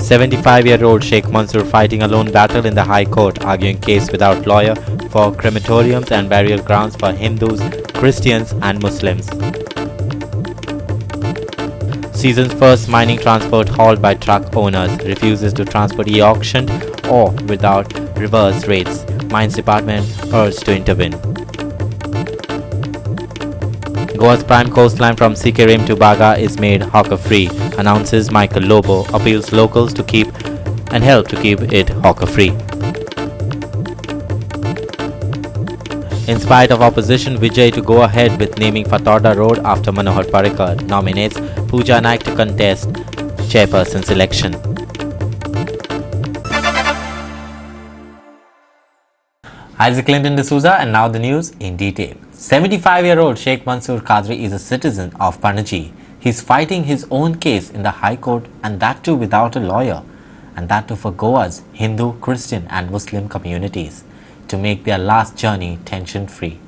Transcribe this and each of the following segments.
75-year-old Sheikh Mansoor fighting a lone battle in the High Court, arguing case without lawyer for crematoriums and burial grounds for Hindus, Christians and Muslims. Season's first mining transport hauled by truck owners refuses to transport e-auctioned or without reverse rates. Mines Department urged to intervene. Goa's prime coastline from Sikkim to Baga is made hawker-free, announces Michael Lobo, appeals locals to keep and help to keep it hawker-free. In spite of opposition, Vijay to go ahead with naming Fatorda Road after Manohar Parrikar, nominates Pooja Naik to contest chairperson's election. Isaac Clinton D'Souza, and now the news in detail. 75-year-old Sheikh Mansoor Qadri is a citizen of Panaji. He's fighting his own case in the High Court, and that too without a lawyer, and that too for Goa's Hindu, Christian and Muslim communities to make their last journey tension-free.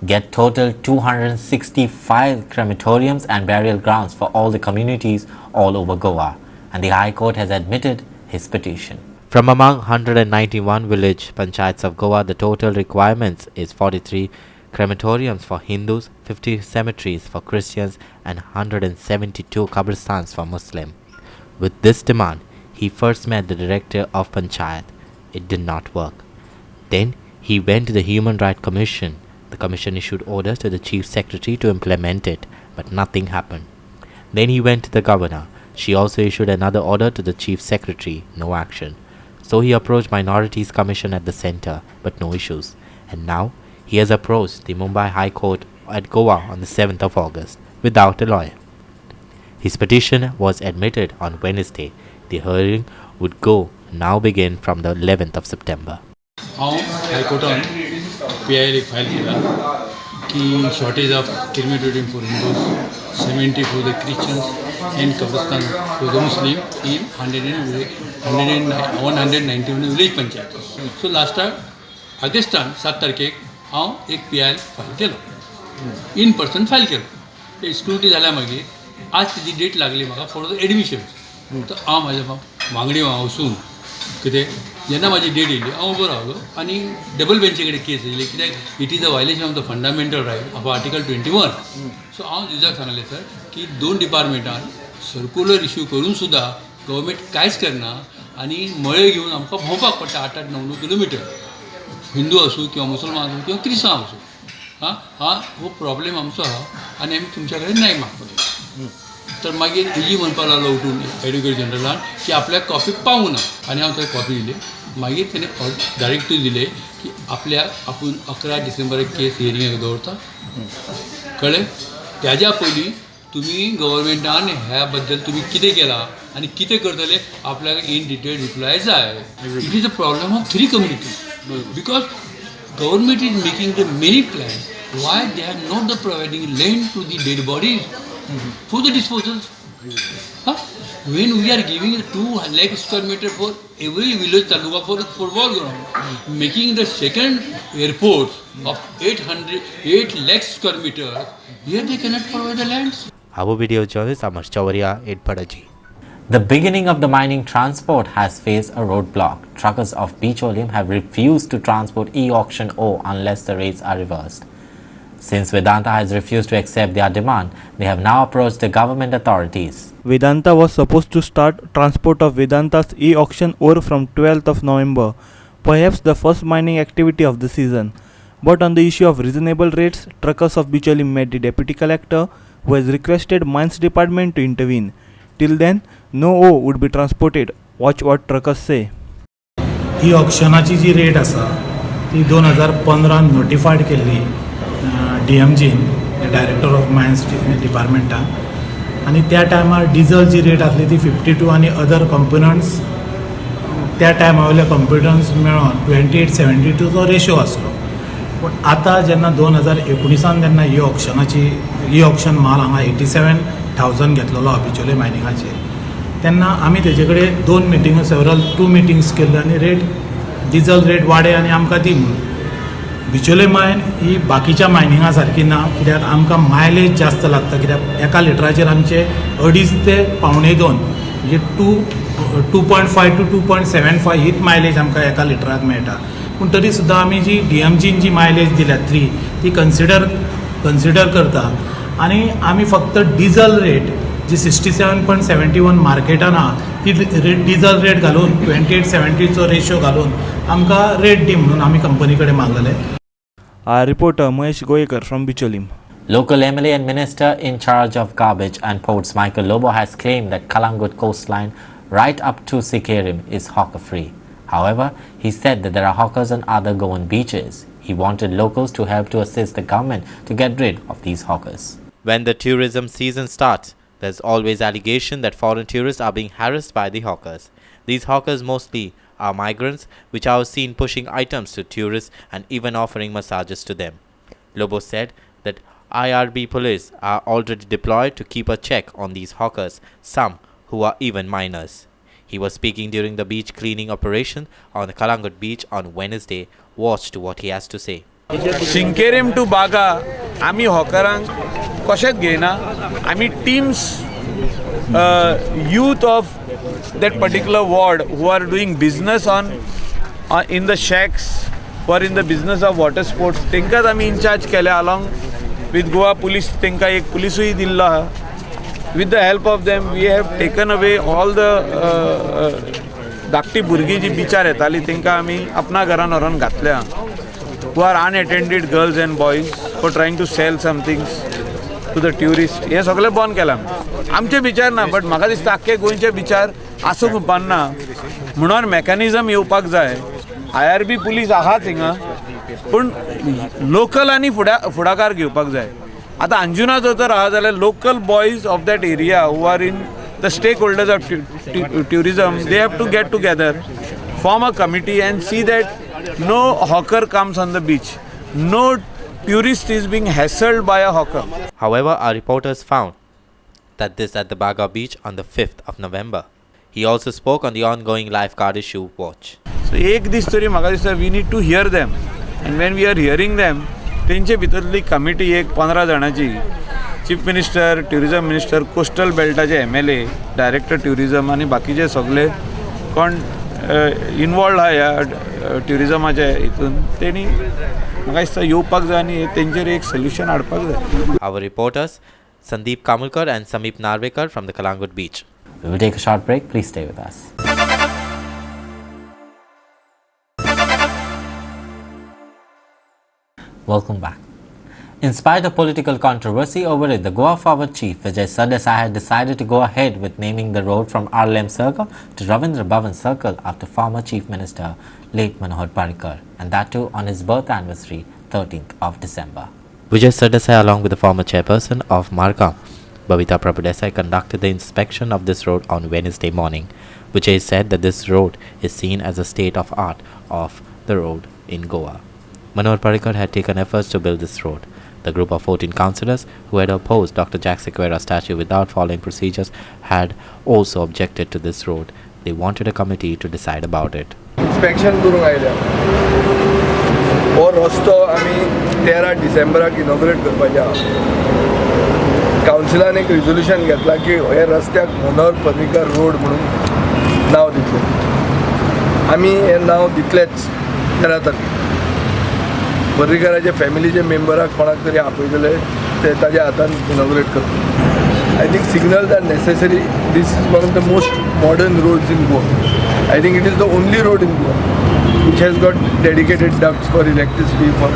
Get total 265 crematoriums and burial grounds for all the communities all over Goa, and the High Court has admitted his petition. From among 191 village panchayats of Goa, the total requirements is 43 crematoriums for Hindus, 50 cemeteries for Christians and 172 qabristans for Muslims. With this demand, he first met the director of Panchayat. It did not work. Then he went to the Human Rights Commission. The commission issued orders to the Chief Secretary to implement it, but nothing happened. Then he went to the governor. She also issued another order to the Chief Secretary. No action. So he approached Minorities Commission at the centre, but no issues. And now he has approached the Mumbai High Court at Goa on the 7th of August without a lawyer. His petition was admitted on Wednesday. The hearing would now begin from the 11th of September. High Court PI file की shortage of crematorium for Hindus, cemetery for the Christians and Kabristan for the Muslim in 191 village panchayats. So last time, August 7 तारखेक हांव एक PI file केलो, in person file केलो. स्क्रुटी जाल्या मागीर आज तेजी डेट लागली म्हाका फॉर द एडमिशन. तर हांव म्हाज्या वांगडी वचून कितें जेन्ना म्हाजी डेट येयली हांव उबो रावलो आनी डबल बेंचे कडेन केस येयली, कित्याक it is a violation of the fundamental riot of article 21. सो हांव जुजाक सांगलें सर की दोन डिपार्टमेंटान सर्क्युलर इश्यू करून सुद्दां गव्हर्मेंट कांयच करना आनी मळे घेवन आमकां भोंवपाक पडटा 8-8, 9-9 किलोमिटर, हिंदू आसूं किंवा मुसलमान आसूं किंवा क्रिस्तांव आसूं. हो प्रॉब्लेम आमचो आहा आनी आमी तुमच्या कडेन न्याय मागतले. तर मागीर हेजी म्हणपाक लागलो उठून एडवोकेट जनरलान की आपल्याक कॉपी पावूं ना, आनी हांव थंय कॉपी दिली. मागीर तेणें डायरेक्टीव दिले की आपल्याक आपूण 11 डिसेंबराक केस हियरिंगाक दवरता, कळ्ळें. त्याज्या पयलीं तुमी गव्हर्मेंटान ह्या बद्दल तुमी कितें केलां आनी कितें करतले आपल्याक इन डिटेल रिप्लाय जाय. It is a problem of 3 communities because government is making the many plan. Why they are not the providing land to the dead bodies for the disposals. When we are giving 2 lakh square meter for every village taluka for football ground, making the second airport of 8 lakh square meter, here they cannot provide the lands. Our video journalist Amar Chawariya in Panaji. The beginning of the mining transport has faced a roadblock. Truckers of petroleum have refused to transport e-auction ore unless the rates are reversed. Since Vedanta has refused to accept their demand, they have now approached the government authorities. Vedanta was supposed to start transport of Vedanta's e-auction ore from 12th of November, perhaps the first mining activity of the season. But on the issue of reasonable rates, truckers of Bicholi met the deputy collector, who has requested Mines Department to intervene. Till then, no ore would be transported. Watch what truckers say. E-auctionaची जी rate आसा ती 2015 notified केल्ली DMGन, director of mines डिपार्टमेंटान, आनी त्या टायमार डिझलची रेट आसली ती 52 आनी अदर कंपोनंट्स त्या टायमा वयले कंपोनंट्स मेळोन 28-72 जो रेशो आसलो. पूण आतां जेन्ना 2019 जेन्ना ई-ऑक्शन माल हांगा 87,000 घेतलेलो बिचोले मायनिंगाचेर, तेन्ना आमी तेजे कडेन 2 मिटिंग्स केल्ले आनी रेट डिझल रेट वाडय आनी आमकां दी म्हणून. बिचोले मायन ही बाकीच्या मायनिंगा सारकी ना, कित्याक आमकां मायलेज जास्त लागता, कित्याक एका लिटराचेर आमचे 2.5 ते 2.25 म्हणजे 2.5 to 2.75 हीच मायलेज आमकां एका लिटराक मेळटा. पूण तरी सुद्दां आमी जी DMGन जी मायलेज दिल्या 3 ती कन्सिडर करता. आनी आमी फक्त डिझल रेट जी 67.71 मार्केटान आहा ती डिझल रेट घालून 28-70 रेशो घालून आमकां रेट दी म्हणून आमी कंपनी कडेन मागलेले. Reporter Mahesh Goyekar from Bicholim. Local MLA and Minister in charge of garbage and ports Michael Lobo has claimed that Kalangut coastline right up to Sikerim is hawker-free. However, he said that there are hawkers on other Goan beaches. He wanted locals to help to assist the government to get rid of these hawkers. When the tourism season starts, there's always allegation that foreign tourists are being harassed by the hawkers. These hawkers mostly are migrants, which are seen pushing items to tourists and even offering massages to them. Lobo said that IRB police are already deployed to keep a check on these hawkers, some who are even minors. He was speaking during the beach cleaning operation on the Kalangut beach on Wednesday. Watch to what he has to say. Sikerim to Baga, आमी हॉकरांक कशेंच घेयना. आमी teams youth of that particular ward who are doing business in the shacks, who are in the business of water sports, तेंकाच आमी in charge केले along with Goa police. तेंका एक पुलिसूय दिल्लो आहा. With the help of them, we have taken away all the धाकटी भुरगीं जी बिचार येतालीं तेंकां आमी आपणा घरान व्हरोन घातल्या. Who are unattended girls and boys for trying to sell some things to the tourists. हे सगळें बंद केलां. आमचे बिचार ना, बट म्हाका दिसता आख्खे गोंयचे बिचार आसूंक उपकारना म्हणून मेकॅनिझम येवपाक जाय. IRB पुलीस आहात हिंगा, पूण लोकलांनी फुडाकार घेवपाक जाय. आतां अंजुनाचो जर आहा जाल्यार local boys of that area who are in the stakeholders of tourism, they have to get together, form a committee and see that no hawker comes on the beach. No tourist is being hassled by a hawker. However, our reporters found that this at the Baga beach on the 5th of November. He also spoke on the ongoing lifeguard issue. Watch. So एक दीस तरी म्हाका दिसता we need to hear them, and when we are hearing them, तेंचे भितरली committee एक 15 जाणांची, chief minister, tourism minister, coastal बेल्टाचे MLA, director tourism आनी बाकीचे सगळे कोण इनवॉल्ड आहा ह्या ट्युरिजमाच्या हितून तेणी म्हाका दिसता येवपाक जाय आनी तेंचेर एक सोल्युशन हाडपाक जाय. Our reporters Sandeep Kamulkar and Samip Narvekar from the Kalangut beach. We will take a short break. Please stay with us. Welcome back. In spite of political controversy over it, the Goa forward chief Vijay Sardesai had decided to go ahead with naming the road from RLM Circle to Ravindra Bhavan Circle after former Chief Minister late Manohar Parrikar, and that too on his birth anniversary, 13th of December. Vijay Sardesai, along with the former chairperson of Margam, Babita Prabhudesai, conducted the inspection of this road on Wednesday morning. Vijay said that this road is seen as a state of art of the road in Goa. Manohar Parrikar had taken efforts to build this road. The group of 14 councillors who had opposed Dr. Jack Sequeira's statue without following procedures had also objected to this road. They wanted a committee to decide about it. Inspection करूंक आयल्या. हो रस्तो आमी 13 डिसेंबराक inaugurate करपाचे आहा. कावन्सिलान एक resolution घेतला की हे रस्त्याक मनोहर पर्रीकर रोड म्हणून नांव दितलें. आमी हें नांव दितलेच 13 तारखेक. पर्रीकराचे फॅमिलीचे मेंबराक कोणाक तरी आपयतले ते ताज्या हातान इनॉग्रेट करता. I think signals are necessary. This is one of the most modern roads in Goa. I think it is the only road in Goa which has got dedicated ducts for electricity, for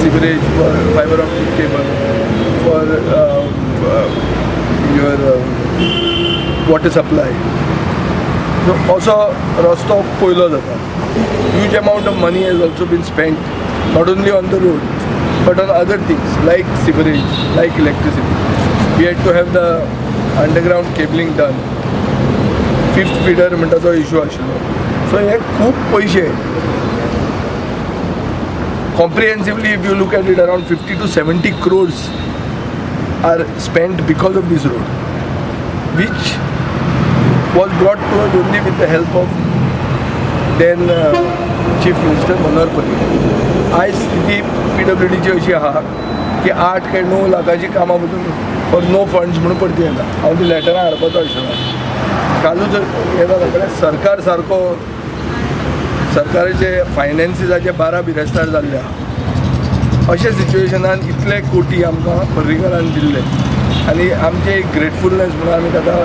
sewerage, for fiber optic cable, for your water supply. So also rasto poilo jata. Huge amount of money has also been spent not only on the road but on other things like sewerage, like electricity. We had to have the underground cabling done. 5th feeder म्हणटा तो issue आशिल्लो. So हे खूब पैसे. Comprehensively, if you look at it, around 50 to 70 crores are spent because of this road, which was brought to us only with the help of then Chief Minister Manohar Parrikar. आज स्थिती PWDची अशी आहा की 8 काय 9 लाखाची कामां मधून फॉर नो फंड्स म्हणून पडटी येता. हांव ती लेटरां हाडपाचो आशिल्लो. कालूच येता सगळे सरकार सारको सरकाराचे फायनान्सिसाचे बारा बिरेस्तार जाल्ले आहा अशा सिच्युएशनान इतले कोटी आमकां पर्रीकरान दिल्ले आनी आमचे एक ग्रेटफुलनेस म्हणून आमी ताका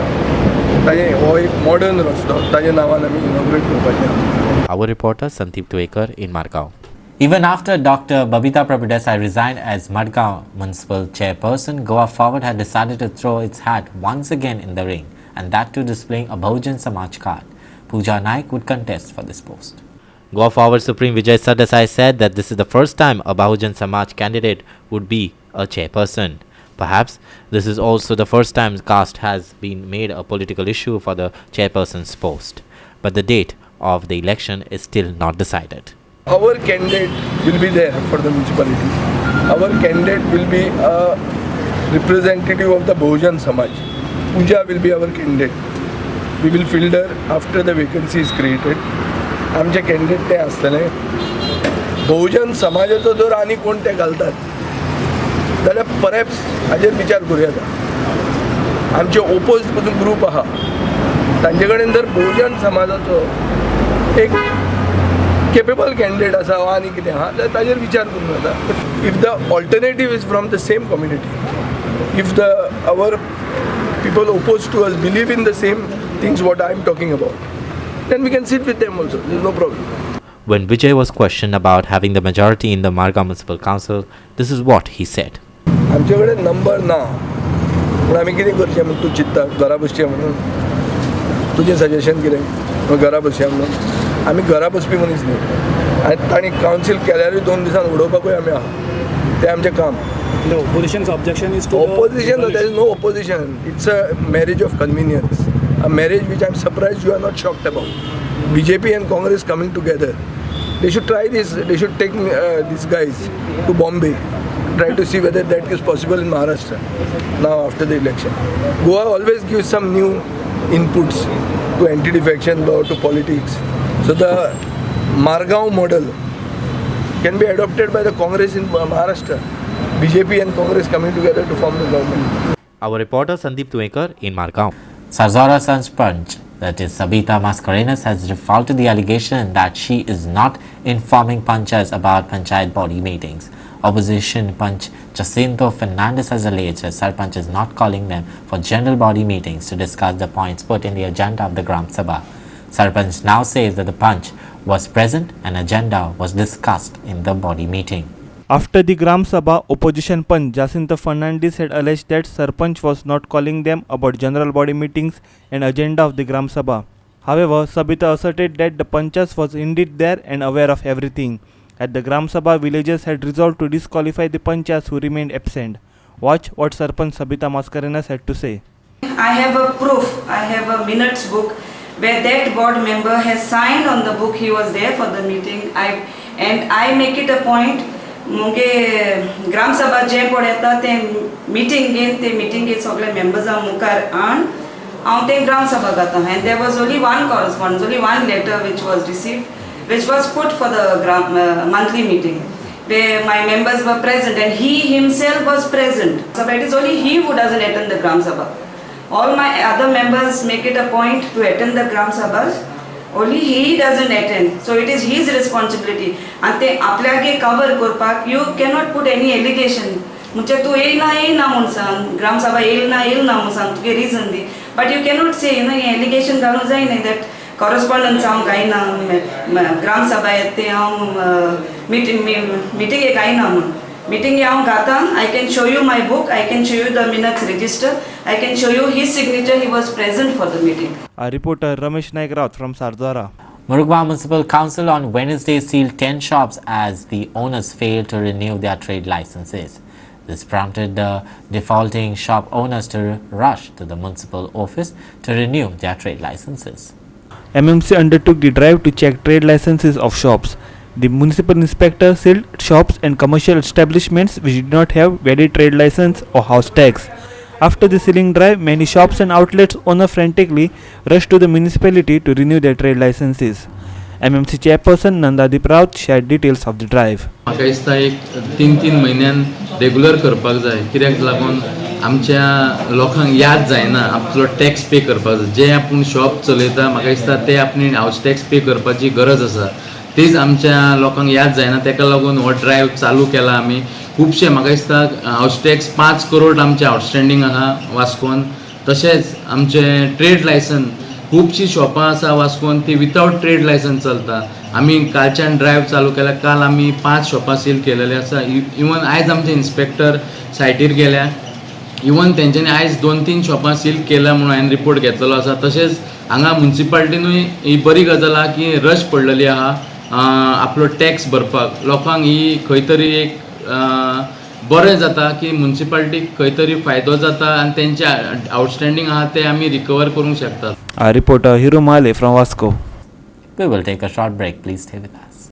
ताजें हो एक मॉडर्न रस्तो ताजे नांवान आमी इनॉग्रेट करपाचें आहा. Our reporter Sandeep Tuekar in Margao. Even after Dr. Babita Prabhudesai resigned as Madgaon Municipal Chairperson, Goa Forward had decided to throw its hat once again in the ring, and that too displaying a Bahujan Samaj card. Pooja Naik would contest for this post. Goa Forward Supreme Vijay Sardesai said that this is the first time a Bahujan Samaj candidate would be a chairperson. Perhaps this is also the first time caste has been made a political issue for the chairperson's post. But the date of the election is still not decided. Our candidate will be there for the municipality. Our candidate will be a representative of the Bahujan Samaj. Pooja will be our candidate. We will fill her after the vacancy is created. आमचे candidate ते आसतले बहुजन समाजाचो जर आनी कोण ते घालतात जाल्यार परहॅप्स हाजेर विचार करूं येता. आमचे ओपोजिट पसून ग्रूप आहा तांचे कडेन जर बहुजन समाजाचो एक केपेबल कॅन्डिडेट आसा वा आनी कितें आहा जाल्यार ताजेर विचार करूं येता. If the alternative is from the same community, if the our people oppose to us believe in the same things what I am talking about, then we can sit with them also. There is no problem. When Vijay was questioned about having the majority in the Margao Municipal Council, this is what he said. आमचे कडेन number ना पूण आमी कितें करचें म्हणून तूं चिंतता घरा बसचें म्हणून तुजें सजेशन कितें घरा बसया म्हणून आमी घरा बसपी मनीस न्ही आनी तांणी कावन्सील केल्यारूय 2 दिसान उडोवपाकूय आमी आहा तें आमचें काम. The opposition's objection is to Opposition, there is no opposition. It's a marriage of convenience. A marriage which I'm surprised you are not shocked about. BJP and Congress coming together. They should try this. They should take these guys to Bombay. Try to see whether that is possible in Maharashtra now after the election. Goa always gives some new inputs to anti-defection law, to politics. So the Margao model can be adopted by the Congress in Maharashtra. BJP and Congress coming together to form the government. Our reporter Sandeep Tuekar in Margao. Sarzora Panch, that is Sabita Mascarenas, has refuted the allegation that she is not informing Panchas about Panchayat body meetings. Opposition Panch Jacinto Fernandez has alleged that Sarpanch is not calling them for general body meetings to discuss the points put in the agenda of the Gram Sabha. Sarpanch now says that the Panch was present and agenda was discussed in the body meeting. After the Gram Sabha, opposition Panch Jacinto Fernandez had alleged that Sarpanch was not calling them about general body meetings and agenda of the Gram Sabha. However, Sabita asserted that the Panchas was indeed there and aware of everything. At the Gram Sabha, villagers had resolved to disqualify the Panchas who remained absent. Watch what Sarpanch Sabita Mascarenas had to say. I have a proof, I have a minutes book where that board member has signed on the book he was there for the meeting. I make it a point मुगे ग्राम सभा जे पळय येता ते मिटींगेन सगळे मेंबर्सा मुखार आण हांव ते ग्राम सभा घाता and there was only one correspondence, only one letter which was received, which was put for the monthly meeting where my members were present and he himself was present. So it is only he who doesn't attend the Gram Sabha. All my other members make it a point to attend the Gram Sabhas. Only he doesn't attend. So it is his responsibility. And ते आपल्यागे cover करपाक you cannot put any allegation. म्हणजे तू येयना म्हणून सांग, ग्राम सभा येयना म्हणून सांग, तुगे reason the. But you cannot say, hey allegation घालूं जायना that correspondence हांव गायना, ग्राम सभा येते हांव मिटिंगेक गायना म्हणून. Meeting हांव घाता, I can show you my book, I can show you the minutes register, I can show you his signature, he was present for the meeting. Our reporter Ramesh Naik Raut from Sarzora. Murugwa Municipal Council on Wednesday sealed 10 shops as the owners failed to renew their trade licenses. This prompted the defaulting shop owners to rush to the municipal office to renew their trade licenses. MMC undertook the drive to check trade licenses of shops. The municipal inspector sealed shops and commercial establishments which did not have valid trade license or house tax. After the sealing drive, many shops and outlets owners frantically rushed to the municipality to renew their trade licenses. MMC chairperson Nandadip Raut shared details of the drive. म्हाका दिसता एक 3 म्हयन्यान regular करपाक जाय, कित्याक लागून आमच्या लोकांक याद जायना आपलो टॅक्स पे करपाचो. जे आपूण शॉप चलयता म्हाका दिसता ते आपणी हावस टॅक्स पे करपाची गरज आसा, तीच आमच्या लोकांक याद जायना. ताका लागून हो ड्रायव्ह चालू केला आमी. खुबशे म्हाका दिसता हावस टॅक्स 5 करोड आमचे आउटस्टँडींग आहा वास्कोन. तशेंच आमचे ट्रेड लायसन खुबशीं शॉपां आसा वास्कोन ती विथआउट ट्रेड लायसन चलता. आमी कालच्यान ड्रायव्ह चालू केला. काल आमी 5 शॉपां सील केलेले आसा. इवन आयज आमचे इन्स्पेक्टर सायटीर गेल्या. इवन तेंच्यांनी आयज 2-3 शॉपां सील केल्या म्हणून हांवें रिपोर्ट घेतलेलो आसा. तशेंच हांगा म्युन्सिपाल्टीनूय ही बरी गजाल आहा की रश पडलेली आहा आपलो टॅक्स भरपाक. लोकांक ही खंय तरी एक बरें जाता की म्युन्सिपाल्टीक खंय तरी फायदो जाता आनी तेंचे आउटस्टँडींग आहा ते आमी रिकवर करूंक शकतात. Reporter Hiro Male from Vasco. We will take a short break. Please stay with us.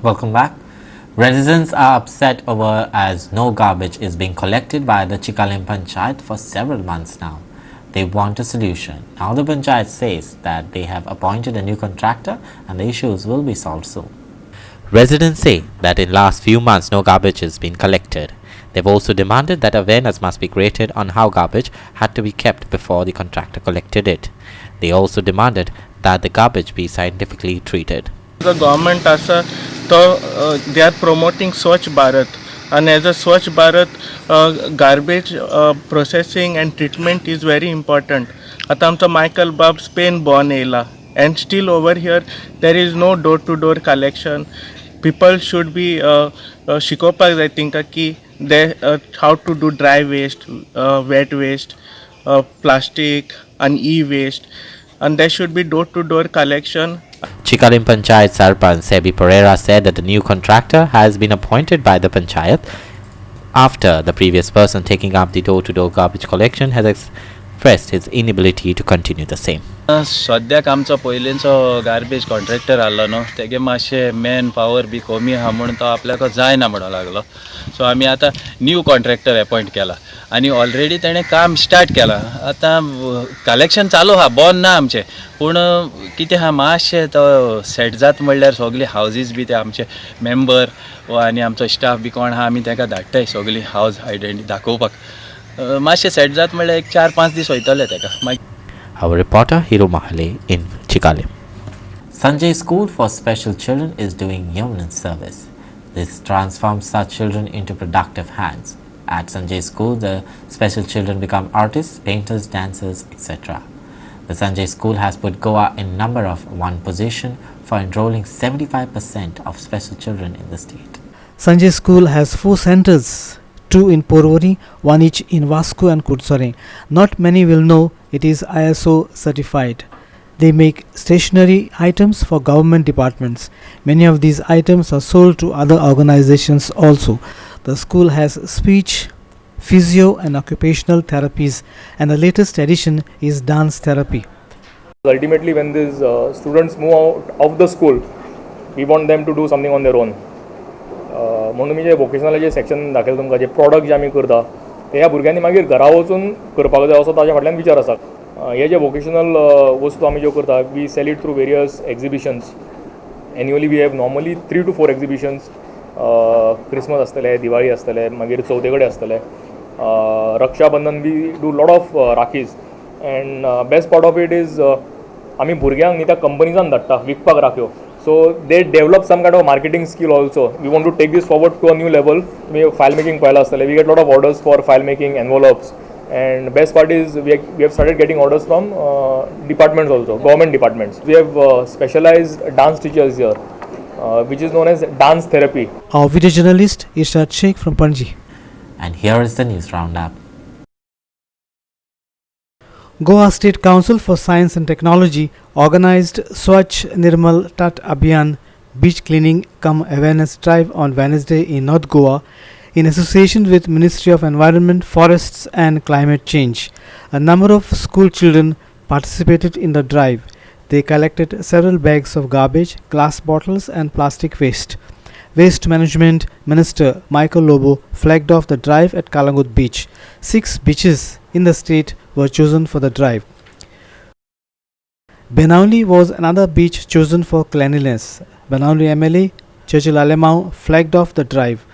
Welcome back. Residents are upset over as no garbage is being collected by the Chikalim Panchayat for several months now. They want a solution. Now the Panchayat says that they have appointed a new contractor and the issues will be solved soon. Residents say that in last few months no garbage has been collected. They've also demanded that awareness must be created on how garbage had to be kept before the contractor collected it. They also demanded that the garbage be scientifically treated. The government asa they are promoting Swachh Bharat, and as a Swachh Bharat garbage processing and treatment is very important. Ata amcha Michael Bab Spain born येला, and still over here there is no door to door collection. People should be शिकोवपाक जाय तिंका की they how to do dry waste, wet waste, plastic and e-waste, and there should be door to door collection. Chikalim Panchayat Sarpanch Sebi Pereira said that the new contractor has been appointed by the Panchayat after the previous person taking up the door-to-door garbage collection has expressed his inability to continue the same. सद्याक आमचो पयलींचो garbage contractor आसलो न्हू, तेगे मातशें man power B कमी आहा म्हणून तो आपल्याक जायना म्हणूं लागलो. सो आमी आतां न्यू कॉन्ट्रॅक्टर अपॉयंट केला आनी ऑलरेडी तेणें काम स्टार्ट केलां. आतां कलेक्शन चालू आहा, बंद ना आमचें, पूण कितें आहा मातशें तो सेट जात म्हणल्यार सगळीं हावजीस बी ते आमचे मेंबर आनी आमचो स्टाफ बी कोण आहा आमी ताका धाडटाय सगळीं हावज आयडेंटिटी दाखोवपाक. मातशें सेट जात म्हणल्यार एक 4-5 दीस वयतले ताका. Our reporter Hiro Mahale in Chikalim. Sanjay School for Special Children is doing yeoman service. This transforms such children into productive hands. At Sanjay School, the special children become artists, painters, dancers, etc. The Sanjay School has put GOA in number of 1 position for enrolling 75% of special children in the state. Sanjay School has 4 centers, 2 in Porvorim, 1 each in Vasco and Kutsare. Not many will know it is ISO certified. They make stationery items for government departments. Many of these items are sold to other organizations also. The school has speech, physio and occupational therapies, and the latest addition is dance therapy. Ultimately, when these students move out of the school, we want them to do something on their own. म्हणून मी जे वोकेशनलाचे section दाखयलें तुमकां, जे product जे आमी करता ते ह्या भुरग्यांनी मागीर घरा वचून करपाक जाय असो ताज्या फाटल्यान विचार आसा. हे जे वोकेशनल वस्तू आमी ज्यो करता, we sell it through various exhibitions. Annually we have normally 3 to 4 exhibitions. Christmas आसतले, दिवाळी आसतले, मागीर चवथे कडेन आसतले, Rakshabandhan we do lot of rakhis. And best part of it is आमी भुरग्यांक न्ही त्या कंपनीजान धाडटा विकपाक राख्यो. So they develop some kind of marketing skill also. We want to take this forward to a new level. We have file making pahila astale. We get a lot of orders for file making envelopes. And best part is we have started getting orders from departments also, government departments. We have specialized dance teachers here, which is known as dance therapy. Our video journalist Ishrat Sheikh from Panji. And here is the news roundup. Goa State Council for Science and Technology organized Swachh Nirmal Tat Abhiyan beach cleaning cum awareness drive on Wednesday in North Goa in association with Ministry of Environment, Forests and Climate Change. A number of school children participated in the drive. They collected several bags of garbage, glass bottles and plastic waste. Waste Management Minister Michael Lobo flagged off the drive at Kalangut Beach. 6 beaches in the state were chosen for the drive. Benauli was another beach chosen for cleanliness. Benauli MLA Churchill Alemão flagged off the drive.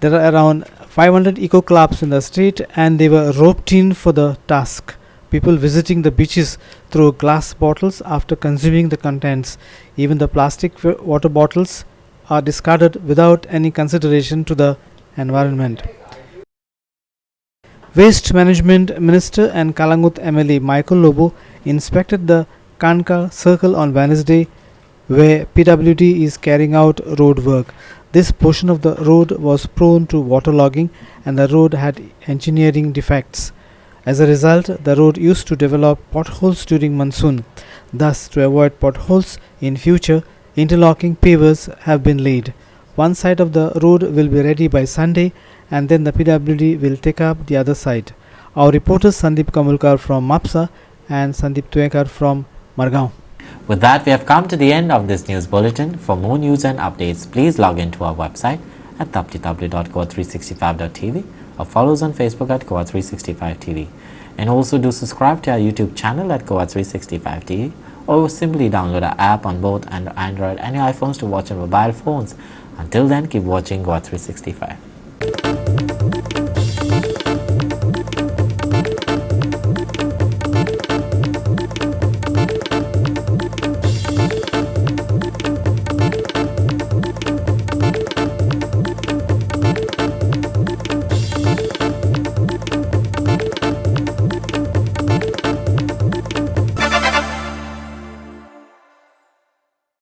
There are around 500 eco clubs in the street and they were roped in for the task. People visiting the beaches throw glass bottles after consuming the contents. Even the plastic water bottles are discarded without any consideration to the environment. Waste Management Minister and Kalangut MLA Michael Lobo inspected the Kanka Circle on Wednesday, where PWD is carrying out road work. This portion of the road was prone to waterlogging and the road had engineering defects. As a result, the road used to develop potholes during monsoon. Thus, to avoid potholes in future, interlocking pavers have been laid. One side of the road will be ready by Sunday and then the PWD will take up the other side. Our reporters Sandeep Kamulkar from Mapsa and Sandeep Tuekar from Margaon. With that, we have come to the end of this news bulletin. For more news and updates, please log into our website at www.goa365.tv or follow us on Facebook at Goa365TV. And also do subscribe to our YouTube channel at Goa365TV or simply download our app on both Android and iPhones to watch on mobile phones. Until then, keep watching Goa365.